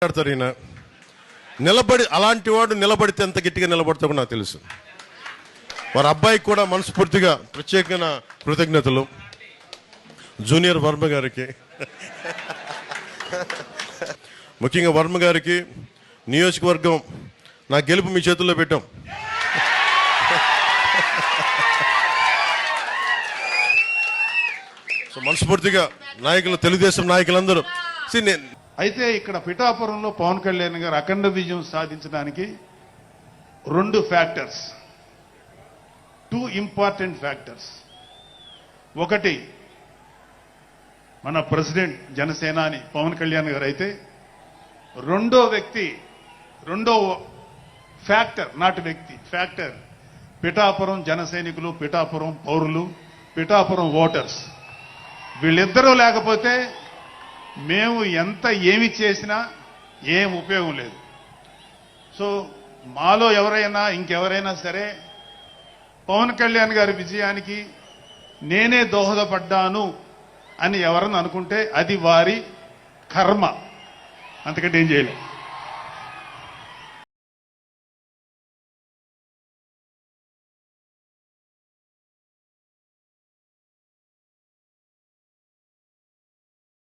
మాట్లాడతారు ఈయన నిలబడి అలాంటి వాడు నిలబడితే ఎంత గట్టిగా నిలబడతాడో నాకు తెలుసు. వారి అబ్బాయికి కూడా మనస్ఫూర్తిగా ప్రత్యేకమైన కృతజ్ఞతలు. జూనియర్ వర్మ గారికి, ముఖ్యంగా వర్మ గారికి నియోజకవర్గం నా గెలుపు మీ చేతుల్లో పెట్టాం. సో మనస్ఫూర్తిగా నాయకులు, తెలుగుదేశం నాయకులందరూ అయితే ఇక్కడ పిఠాపురంలో పవన్ కళ్యాణ్ గారు అఖండ విజయం సాధించడానికి టూ ఇంపార్టెంట్ ఫ్యాక్టర్స్. ఒకటి మన ప్రెసిడెంట్ జనసేనాని పవన్ కళ్యాణ్ గారు అయితే, రెండో ఫ్యాక్టర్, నాటి వ్యక్తి ఫ్యాక్టర్ పిఠాపురం జన సైనికులు, పిఠాపురం పౌరులు, పిఠాపురం ఓటర్స్. వీళ్ళిద్దరూ లేకపోతే మేము ఏమి చేసినా ఏం ఉపయోగం లేదు. సో మాలో ఎవరైనా ఇంకెవరైనా సరే పవన్ కళ్యాణ్ గారి విజయానికి నేనే దోహదపడ్డాను అని ఎవరన్నా అనుకుంటే అది వారి కర్మ, అంతకంటే ఏం చేయలేదు.